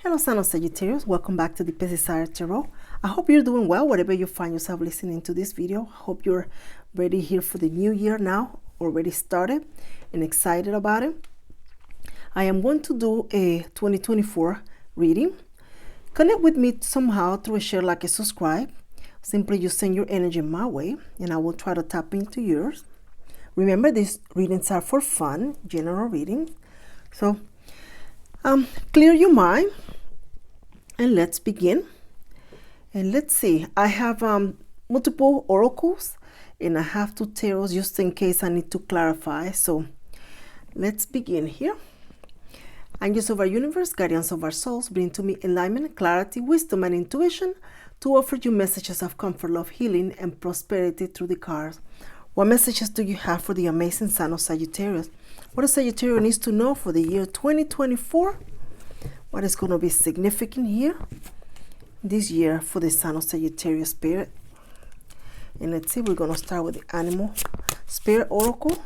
Hello, Son of Sagittarius. Welcome back to the Pesisar Tarot. I hope you're doing well, whatever you find yourself listening to this video. I hope you're ready here for the new year now, already started and excited about it. I am going to do a 2024 reading. Connect with me somehow through a share, like, a subscribe. Simply you send your energy my way and I will try to tap into yours. Remember, these readings are for fun, general readings. So clear your mind and let's begin. And let's see, I have multiple oracles and I have two tarots just in case I need to clarify. So let's begin here. Angels of our universe, guardians of our souls, bring to me enlightenment, clarity, wisdom, and intuition to offer you messages of comfort, love, healing, and prosperity through the cards. What messages do you have for the amazing Son of Sagittarius? What does Sagittarius needs to know for the year 2024? What is going to be significant here this year for the Son of Sagittarius spirit? And let's see, we're going to start with the Animal Spirit Oracle.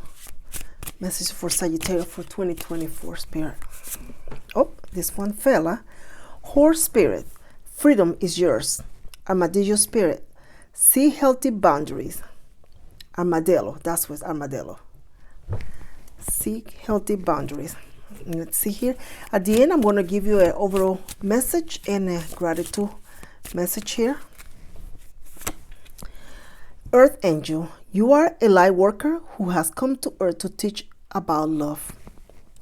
Message for Sagittarius for 2024 spirit. Oh, this one fella. Horse spirit, freedom is yours. Armadillo spirit, see healthy boundaries. Armadillo, that's what's armadillo. Seek healthy boundaries. Let's see here. At the end, I'm going to give you an overall message and a gratitude message here. Earth Angel, you are a light worker who has come to Earth to teach about love.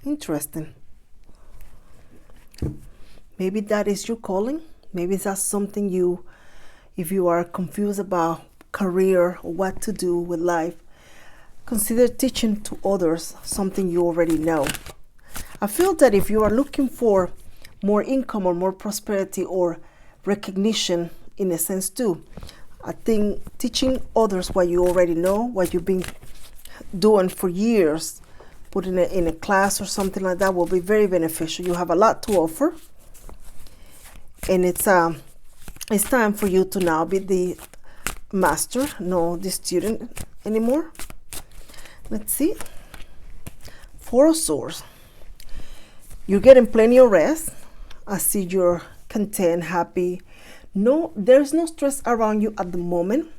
Interesting. Maybe that is your calling. Maybe that's something you, if you are confused about career or what to do with life, consider teaching to others something you already know. I feel that if you are looking for more income or more prosperity or recognition in a sense too, I think teaching others what you already know, what you've been doing for years, putting it in a class or something like that will be very beneficial. You have a lot to offer. And it's time for you to now be the master, no the student anymore. Let's see. Four of Swords. You're getting plenty of rest. I see you're content, happy. No, there's no stress around you at the moment.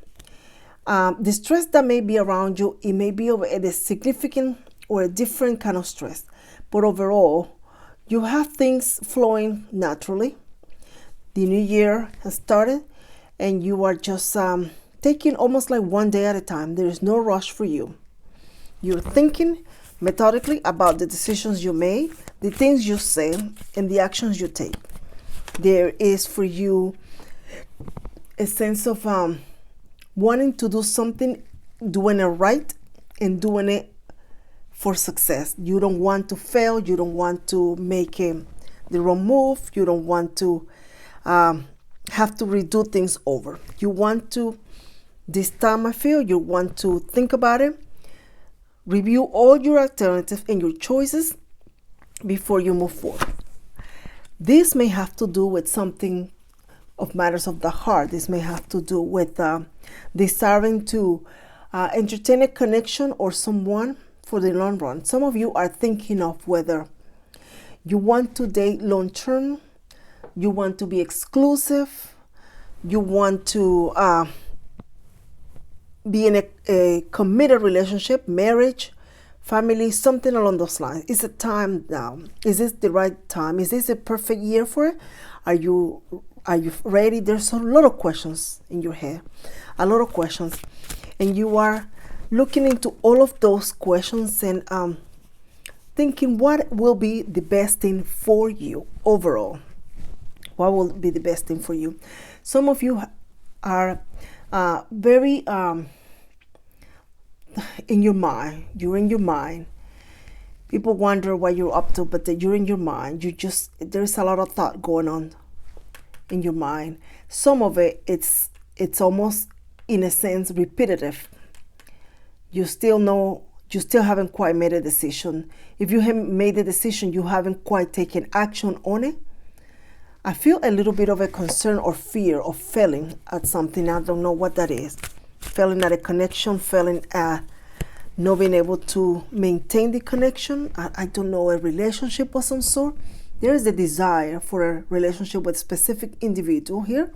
The stress that may be around you, it may be of a significant or a different kind of stress. But overall, you have things flowing naturally. The new year has started and you are just taking almost like one day at a time. There is no rush for you. You're thinking methodically about the decisions you made, the things you say, and the actions you take. There is for you a sense of wanting to do something, doing it right, and doing it for success. You don't want to fail. You don't want to make the wrong move. You don't want to have to redo things over. You want to, this time I feel, you want to think about it, review all your alternatives and your choices before you move forward. This may have to do with something of matters of the heart. This may have to do with desiring to entertain a connection or someone for the long run. Some of you are thinking of whether you want to date long term, you want to be exclusive, you want to be in a committed relationship, marriage, family, something along those lines. Is it time now? Is this the right time? Is this a perfect year for it? Are you ready? There's a lot of questions in your head, a lot of questions, and you are looking into all of those questions and thinking what will be the best thing for you overall. What will be the best thing for you? Some of you are very in your mind. You're in your mind. People wonder what you're up to, but you're in your mind. There's a lot of thought going on in your mind. Some of it, it's almost in a sense repetitive. You still haven't quite made a decision. If you haven't made a decision, you haven't quite taken action on it. I feel a little bit of a concern or fear of failing at something. I don't know what that is. Failing at a connection, failing at not being able to maintain the connection. I don't know, a relationship of some sort. There is a desire for a relationship with a specific individual here.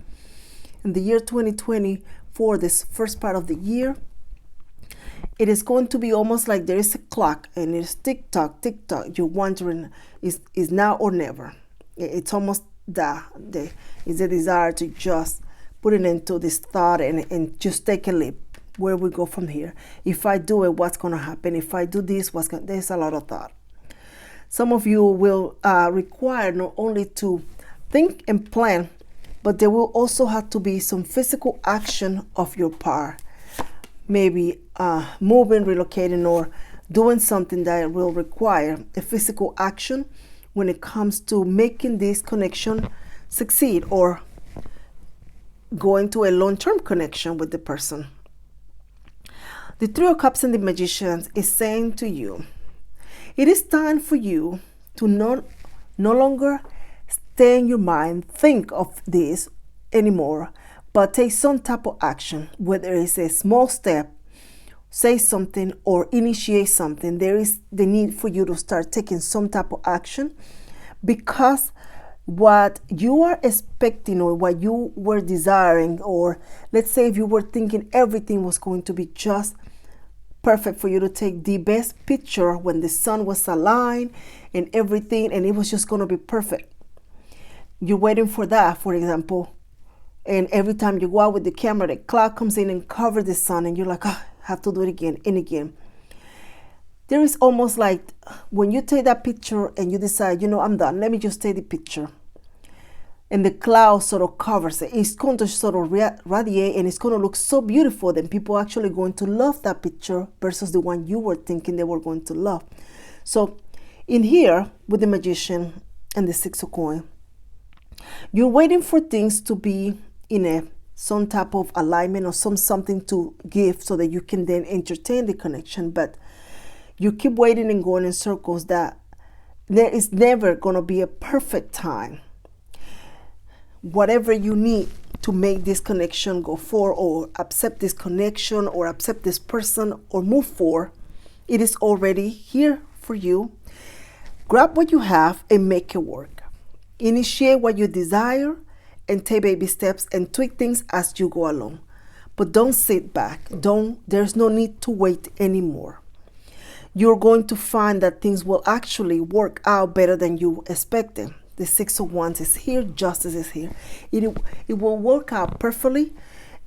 In the year 2024, this first part of the year, it is going to be almost like there is a clock and it's tick tock, tick tock. You're wondering, is now or never? It's almost it's a desire to just put it into this thought and just take a leap. Where we go from here? If I do it, what's going to happen? If I do this, there's a lot of thought. Some of you will require not only to think and plan, but there will also have to be some physical action of your part. Maybe moving, relocating, or doing something that will require a physical action when it comes to making this connection succeed or going to a long-term connection with the person. The Three of Cups and the Magician is saying to you, it is time for you to no longer stay in your mind, think of this anymore, but take some type of action, whether it's a small step, say something, or initiate something. There is the need for you to start taking some type of action, because what you are expecting or what you were desiring, or let's say if you were thinking everything was going to be just perfect for you to take the best picture when the sun was aligned and everything, and it was just going to be perfect. You're waiting for that, for example, and every time you go out with the camera, the cloud comes in and covers the sun, and you're like, I have to do it again and again. There is almost like when you take that picture and you decide, I'm done, let me just take the picture. And the cloud sort of covers it. It's going to sort of radiate, and it's going to look so beautiful that people are actually going to love that picture versus the one you were thinking they were going to love. So in here with the Magician and the Six of Coins, you're waiting for things to be in some type of alignment or something to give so that you can then entertain the connection. But you keep waiting and going in circles that there is never going to be a perfect time. Whatever you need to make this connection go forward, or accept this connection, or accept this person, or move forward, it is already here for you. Grab what you have and make it work. Initiate what you desire and take baby steps and tweak things as you go along. But don't sit back. There's no need to wait anymore. You're going to find that things will actually work out better than you expected. The Six of Wands is here, justice is here. It will work out perfectly,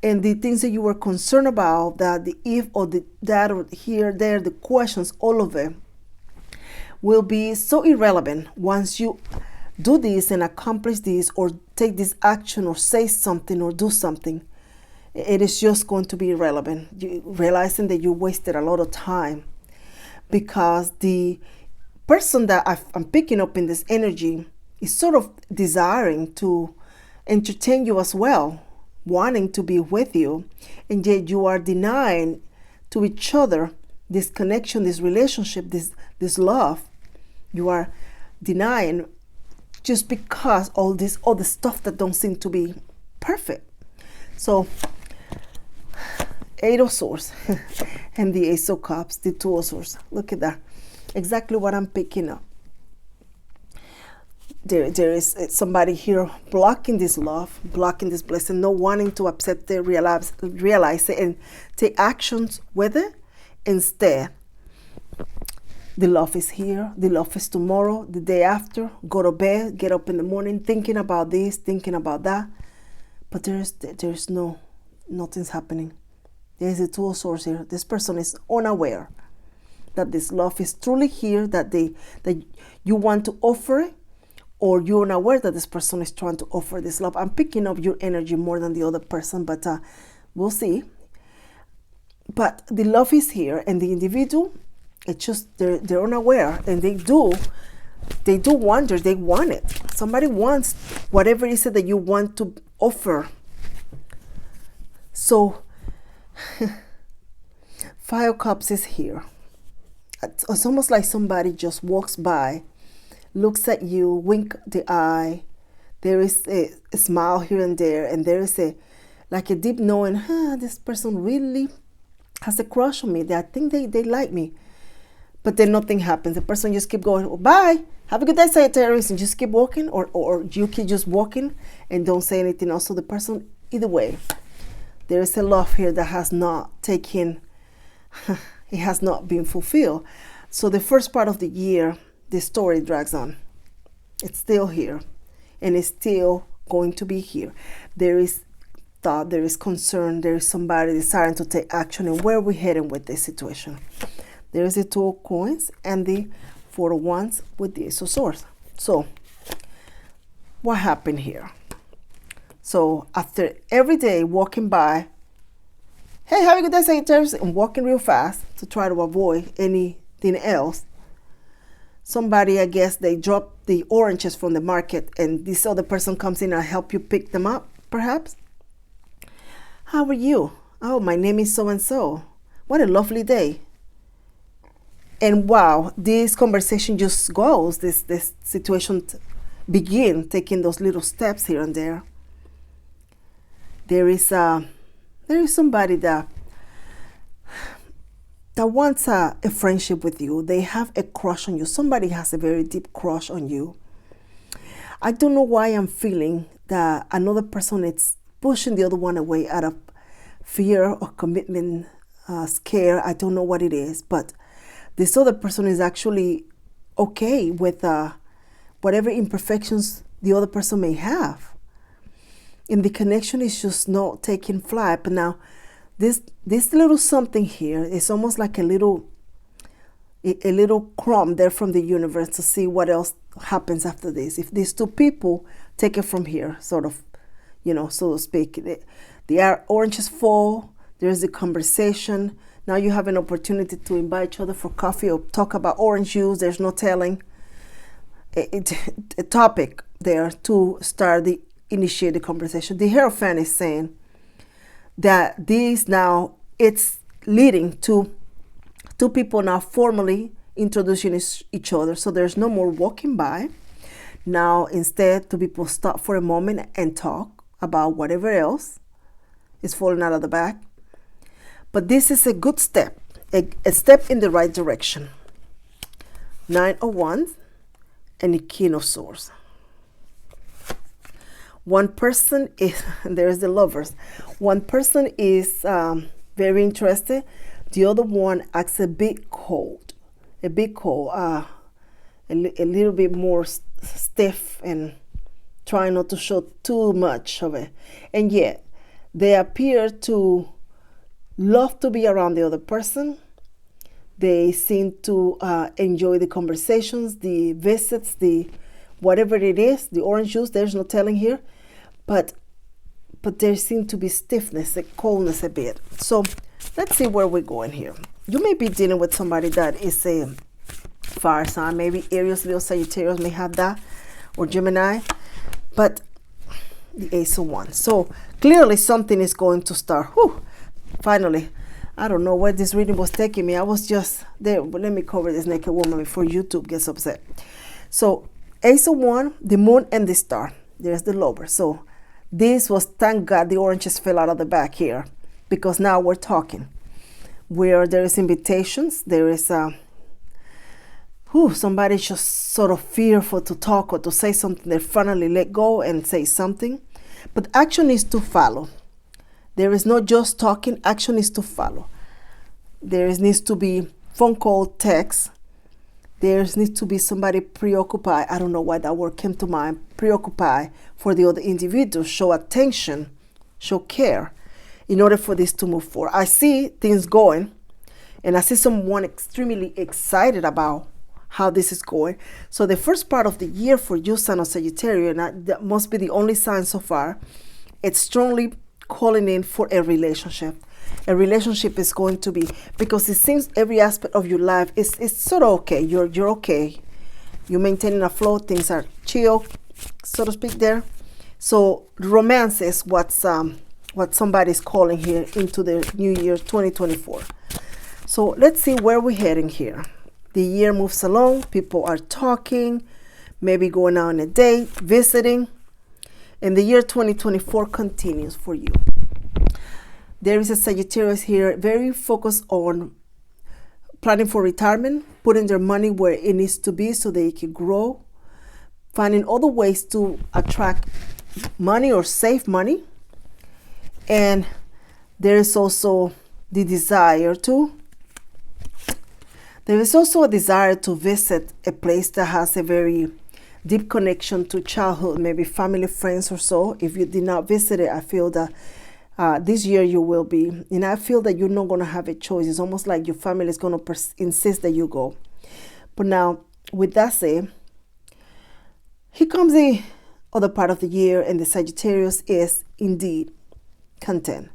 and the things that you were concerned about, that the if or the that or here, there, the questions, all of it will be so irrelevant once you do this and accomplish this, or take this action, or say something, or do something. It is just going to be irrelevant. Realizing that you wasted a lot of time, because the person that I'm picking up in this energy is sort of desiring to entertain you as well, wanting to be with you, and yet you are denying to each other this connection, this relationship, this love. You are denying just because all the stuff that don't seem to be perfect. So Eight of Swords and the Ace of Cups, the Two of Swords. Look at that. Exactly what I'm picking up. There is somebody here blocking this love, blocking this blessing, not wanting to accept it, realize it, and take actions with it. Instead, the love is here, the love is tomorrow, the day after. Go to bed, get up in the morning, thinking about this, thinking about that. But there's nothing's happening. There's the Two of Swords here. This person is unaware that this love is truly here, that you want to offer it, or you're unaware that this person is trying to offer this love. I'm picking up your energy more than the other person, but we'll see. But the love is here, and the individual, it's just they're unaware, and they do wonder, they want it. Somebody wants whatever it is that you want to offer. So Five of Cups is here. It's almost like somebody just walks by, looks at you, wink the eye. There is a smile here and there, and there is a deep knowing, this person really has a crush on me. I think they like me. but then nothing happens. The person just keep going, oh, bye, have a good day, Sagittarius, and just keep walking, or you keep just walking and don't say anything else. So the person, either way, there is a love here that has not taken, it has not been fulfilled. So the first part of the year, the story drags on. It's still here, and it's still going to be here. There is thought, there is concern, there is somebody desiring to take action, and where we're heading with this situation. There is the Two of Coins and the Four of Wands with the Ace of Swords. So what happened here? So after every day walking by, hey, have a good day, Sagittarius, and walking real fast to try to avoid anything else, somebody, I guess, they dropped the oranges from the market, and this other person comes in and help you pick them up, perhaps. How are you? Oh, my name is so-and-so. What a lovely day. And wow, this conversation just goes, this situation begin taking those little steps here and there. There is somebody that wants a friendship with you. They have a crush on you. Somebody has a very deep crush on you. I don't know why I'm feeling that another person is pushing the other one away out of fear or commitment, scare. I don't know what it is, but this other person is actually okay with whatever imperfections the other person may have. And the connection is just not taking flight. But now, this little something here is almost like a little crumb there from the universe to see what else happens after this. If these two people take it from here, sort of, so to speak, the oranges fall, there's the conversation. Now you have an opportunity to invite each other for coffee or talk about orange juice. There's no telling a topic there to initiate the conversation. The Hierophant is saying that this now, it's leading to two people now formally introducing each other. So there's no more walking by. Now instead, two people stop for a moment and talk about whatever else is falling out of the bag. But this is a good step, a step in the right direction. 9 of Wands and the King of Swords. One person is, there's the Lovers. One person is very interested. The other one acts a bit cold, a little bit more stiff and trying not to show too much of it. And yet, they appear to love to be around the other person. They seem to enjoy the conversations, the visits, the whatever it is, the orange juice, there's no telling here. But there seems to be stiffness, a coldness a bit. So let's see where we're going here. You may be dealing with somebody that is a fire sign. Maybe Aries, Leo, Sagittarius may have that, or Gemini. But the Ace of Wands. So clearly something is going to start. Whew, finally. I don't know where this reading was taking me. I was just there. But let me cover this naked woman before YouTube gets upset. So Ace of Wands, the Moon, and the Star. There's the Lover. So this was, thank God, the oranges fell out of the bag here, because now we're talking. Where there is invitations, there is somebody's just sort of fearful to talk or to say something. They finally let go and say something. But action is to follow. There is not just talking, action is to follow. There needs to be phone call, text. There needs to be somebody preoccupied. I don't know why that word came to mind. Preoccupied for the other individual. Show attention, show care in order for this to move forward. I see things going, and I see someone extremely excited about how this is going. So the first part of the year for you, Sun of Sagittarius, and that must be the only sign so far, it's strongly calling in for a relationship. A relationship is going to be, because it seems every aspect of your life is sort of okay. You're okay. You're maintaining a flow. Things are chill, so to speak there. So romance is what somebody's calling here into the new year 2024. So let's see where we're heading here. The year moves along. People are talking, maybe going out on a date, visiting. And the year 2024 continues for you. There is a Sagittarius here, very focused on planning for retirement, putting their money where it needs to be so they can grow, finding other ways to attract money or save money. And there is also the desire to, there is also a desire to visit a place that has a very deep connection to childhood, maybe family, friends or so. If you did not visit it, I feel that this year you will be. And I feel that you're not going to have a choice. It's almost like your family is going to insist that you go. But now, with that said, here comes the other part of the year, and the Sagittarius is indeed content.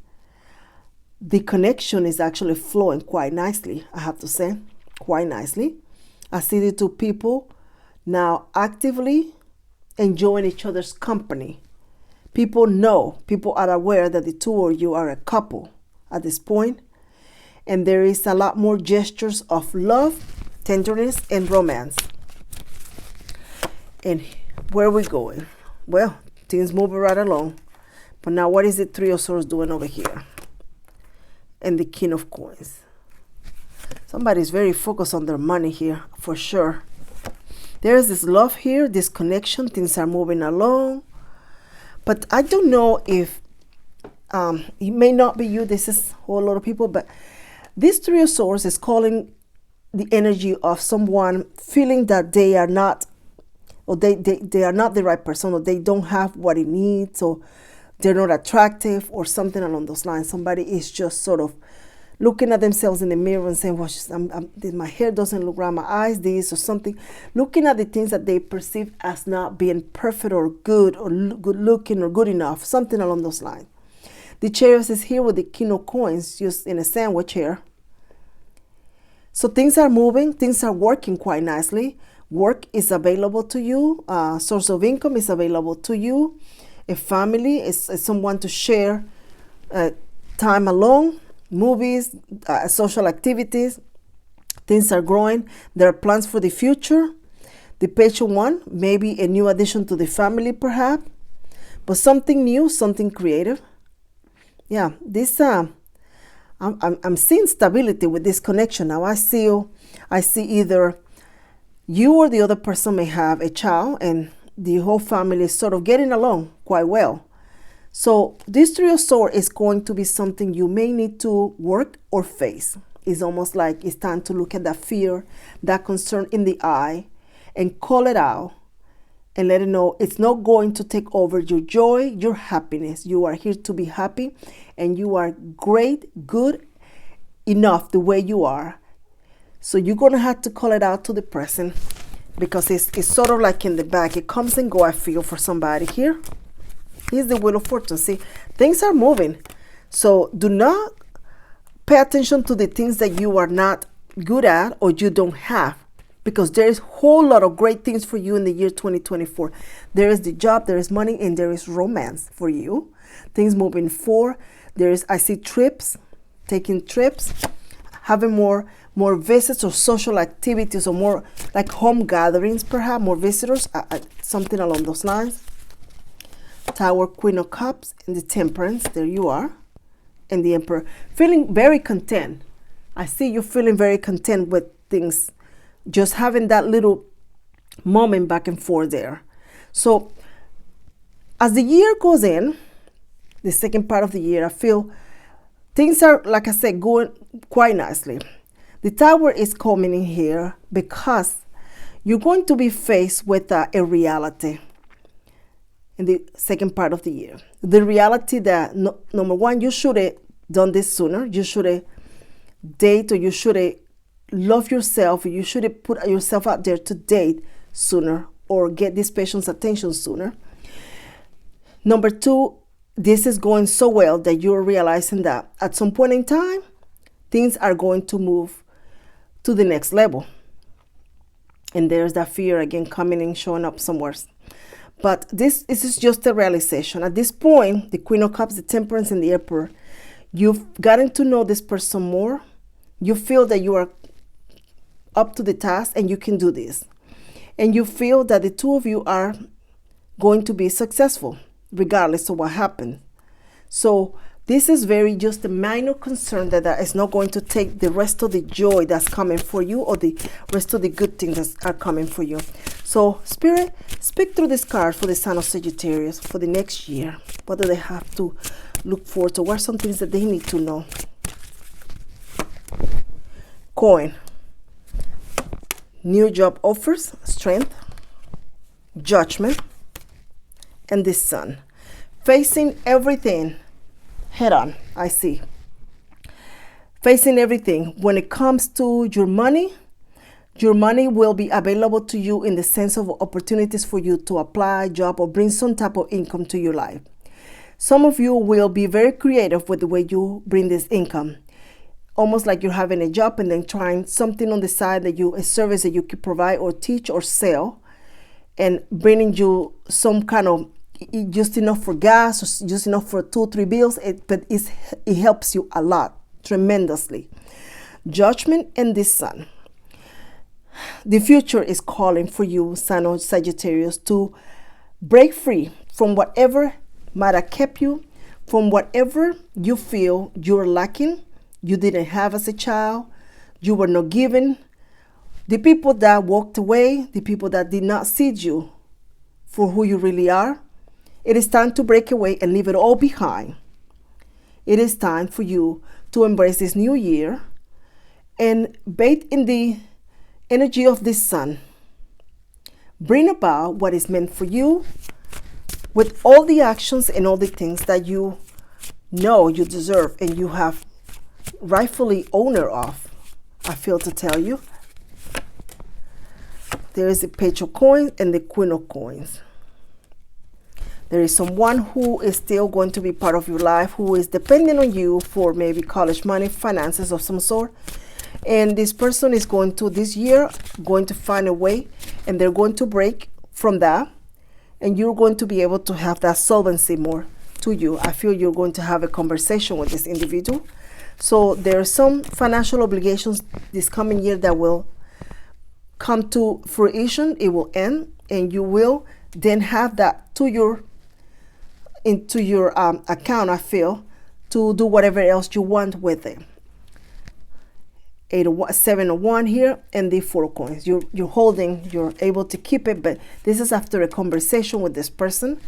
The connection is actually flowing quite nicely, I have to say, quite nicely. I see the two people now actively enjoying each other's company. People know, people are aware that the two of you are a couple at this point, and there is a lot more gestures of love, tenderness, and romance. And where are we going? Well, things moving right along. But now what is the Three of Swords doing over here? And the King of Coins. Somebody's very focused on their money here, for sure. There is this love here, this connection, things are moving along. But I don't know if, it may not be you, this is a whole lot of people, but this Three of Swords is calling the energy of someone feeling that they are not, or they are not the right person, or they don't have what it needs, or they're not attractive, or something along those lines. Somebody is just sort of looking at themselves in the mirror and saying, well, my hair doesn't look right, my eyes this or something. Looking at the things that they perceive as not being perfect or good looking or good enough, something along those lines. The Chariot is here with the King of Coins, just in a sandwich here. So things are moving, things are working quite nicely. Work is available to you, source of income is available to you. A family is someone to share time alone. Movies, social activities, things are growing. There are plans for the future. The Page of Wands, maybe a new addition to the family perhaps, but something new, something creative. Yeah, this I'm seeing stability with this connection. Now I see either you or the other person may have a child, and the whole family is sort of getting along quite well. So this Three of Swords is going to be something you may need to work or face. It's almost like it's time to look at that fear, that concern in the eye, and call it out and let it know it's not going to take over your joy, your happiness. You are here to be happy, and you are great, good enough the way you are. So you're going to have to call it out to the present, because it's sort of like in the back. It comes and go, I feel, for somebody here. Here's the Wheel of Fortune. See, things are moving. So do not pay attention to the things that you are not good at or you don't have, because there is a whole lot of great things for you in the year 2024. There is the job, there is money, and there is romance for you. Things moving forward. I see trips, taking trips, having more visits or social activities, or more like home gatherings, perhaps more visitors, something along those lines. Tower, Queen of Cups, and the Temperance. There you are. And the Emperor. Feeling very content. I see you feeling very content with things. Just having that little moment back and forth there. So as the year goes in, the second part of the year, I feel things are, like I said, going quite nicely. The Tower is coming in here because you're going to be faced with a reality in the second part of the year. The reality that, number one, you should have done this sooner. You should have date, or you should have loved yourself, or you should have put yourself out there to date sooner, or get this person's attention sooner. Number two, this is going so well that you're realizing that at some point in time, things are going to move to the next level. And there's that fear again coming and showing up somewhere. But this is just a realization. At this point, the Queen of Cups, the Temperance, and the Emperor, you've gotten to know this person more. You feel that you are up to the task and you can do this. And you feel that the two of you are going to be successful, regardless of what happens. So This is very just a minor concern that is not going to take the rest of the joy that's coming for you, or the rest of the good things that are coming for you. So Spirit, speak through this card for the sign of Sagittarius for the next year. What do they have to look forward to? What are some things that they need to know? Coin. New job offers, strength, judgment, and the Sun. Facing everything head on, I see. Facing everything. When it comes to your money will be available to you in the sense of opportunities for you to apply, job, or bring some type of income to your life. Some of you will be very creative with the way you bring this income. Almost like you're having a job and then trying something on the side a service that you can provide or teach or sell, and bringing you some kind of just enough for gas or just enough for 2-3 bills. But it helps you a lot, tremendously. Judgment and the Sun. The future is calling for you, sign of Sagittarius, to break free from whatever might have kept you, from whatever you feel you're lacking, you didn't have as a child, you were not given. The people that walked away, the people that did not see you for who you really are, it is time to break away and leave it all behind. It is time for you to embrace this new year and bathe in the energy of the Sun. Bring about what is meant for you with all the actions and all the things that you know you deserve and you have rightfully owner of. I feel to tell you. There is the Page of Coins and the Queen of Coins. There is someone who is still going to be part of your life, who is depending on you for maybe college money, finances of some sort. And this person is going to, this year, going to find a way, and they're going to break from that. And you're going to be able to have that solvency more to you. I feel you're going to have a conversation with this individual. So there are some financial obligations this coming year that will come to fruition. It will end, and you will then have that into your account, I feel, to do whatever else you want with it. 7 of 1 here, and the 4 of coins. You're holding, you're able to keep it, but this is after a conversation with this person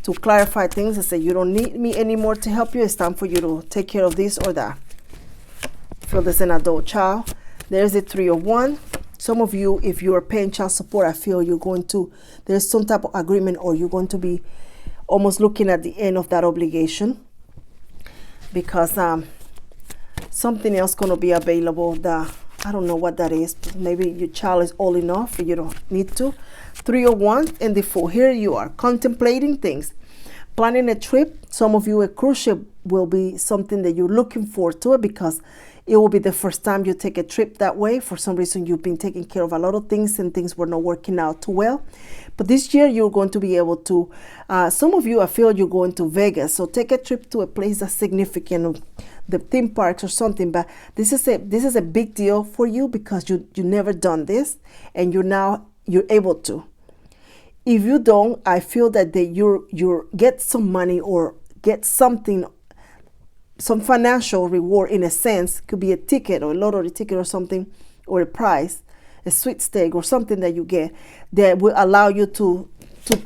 to clarify things and say, you don't need me anymore to help you. It's time for you to take care of this or that. Feel this an adult child. There's the 3 of 1. Some of you, if you are paying child support, I feel you're going to, there's some type of agreement, or you're going to be almost looking at the end of that obligation, because something else going to be available that I don't know what that is. Maybe your child is old enough you don't need to. 3 of 1 and the 4. Here you are contemplating things, planning a trip. Some of you, a cruise ship will be something that you're looking forward to it, because it will be the first time you take a trip that way. For some reason, you've been taking care of a lot of things and things were not working out too well. But this year, you're going to be able to, some of you, I feel you're going to Vegas. So take a trip to a place that's significant, the theme parks or something. But this is a big deal for you, because you never done this, and you're able to. If you don't, I feel that you get some money or get something, some financial reward in a sense. Could be a ticket or a lottery ticket or something, or a prize, a sweepstake or something that you get that will allow you to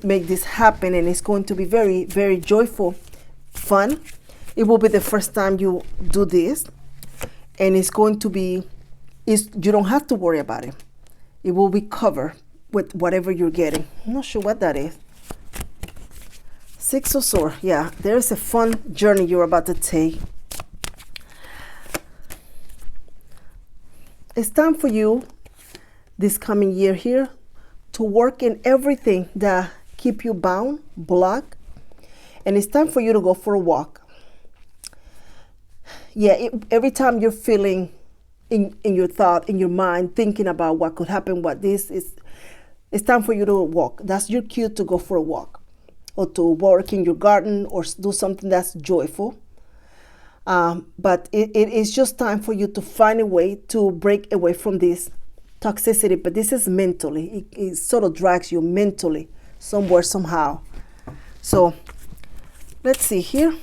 make this happen. And it's going to be very, very joyful, fun. It will be the first time you do this, and it's going to be, you don't have to worry about it. It will be covered with whatever you're getting. I'm not sure what that is. 6 of Swords. Yeah, there's a fun journey you're about to take. It's time for you this coming year here to work in everything that keep you bound, blocked, and it's time for you to go for a walk. Yeah, every time you're feeling in your thought, in your mind, thinking about what could happen, what this is, it's time for you to walk. That's your cue to go for a walk, or to work in your garden, or do something that's joyful. But it is just time for you to find a way to break away from this toxicity. But this is mentally. It sort of drags you mentally somewhere, somehow. So let's see here.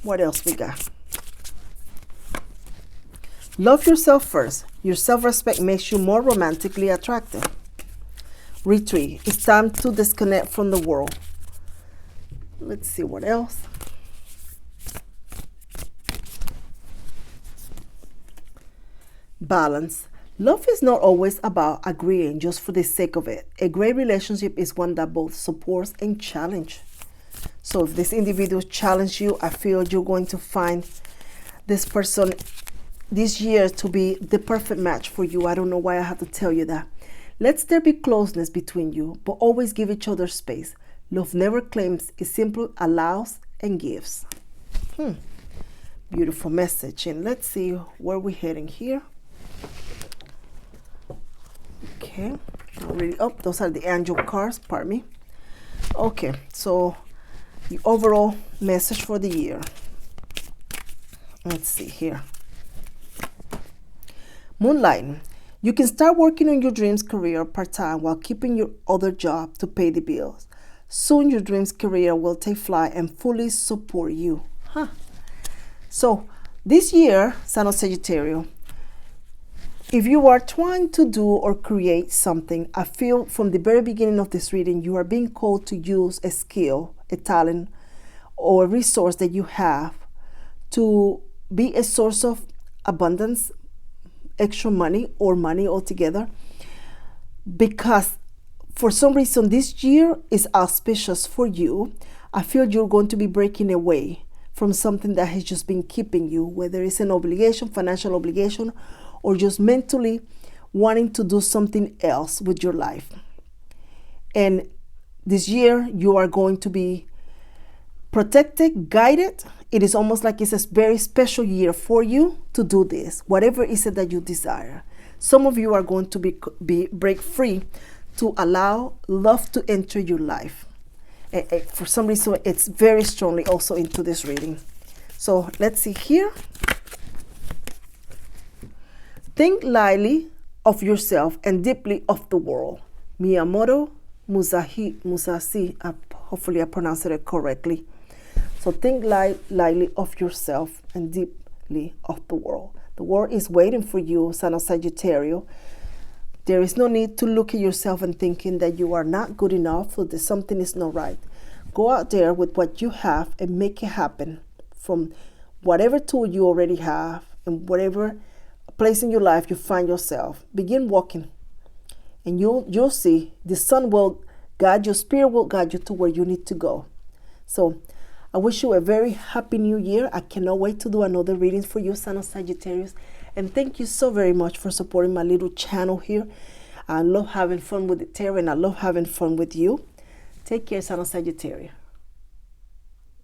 What else we got? Love yourself first. Your self-respect makes you more romantically attractive. Retreat. It's time to disconnect from the world. Let's see what else. Balance. Love is not always about agreeing just for the sake of it. A great relationship is one that both supports and challenges. So if this individual challenges you, I feel you're going to find this person this year to be the perfect match for you. I don't know why I have to tell you that. Let there be closeness between you, but always give each other space. Love never claims, it simply allows and gives. Beautiful message. And let's see where we're heading here. Okay, those are the angel cards, pardon me. Okay, so the overall message for the year. Let's see here. Moonlighting. You can start working on your dreams career part-time while keeping your other job to pay the bills. Soon your dreams career will take flight and fully support you. So this year, Sign of Sagittarius, if you are trying to do or create something, I feel from the very beginning of this reading, you are being called to use a skill, a talent, or a resource that you have to be a source of abundance, extra money, or money altogether. Because for some reason, this year is auspicious for you. I feel you're going to be breaking away from something that has just been keeping you, whether it's an obligation, financial obligation, or just mentally wanting to do something else with your life. And this year, you are going to be protected, guided. It is almost like it's a very special year for you to do this, whatever it is that you desire. Some of you are going to break free to allow love to enter your life. For some reason, it's very strongly also into this reading. So let's see here. Think lightly of yourself and deeply of the world. Miyamoto Musashi, hopefully I pronounced it correctly. So think lightly of yourself and deeply of the world. The world is waiting for you, Sign of Sagittarius. There is no need to look at yourself and thinking that you are not good enough or that something is not right. Go out there with what you have and make it happen from whatever tool you already have and whatever place in your life you find yourself. Begin walking and you'll see the sun will guide you, spirit will guide you to where you need to go. So I wish you a very happy new year. I cannot wait to do another reading for you, Sign of Sagittarius. And thank you so very much for supporting my little channel here. I love having fun with the tarot and I love having fun with you. Take care, Sign of Sagittarius.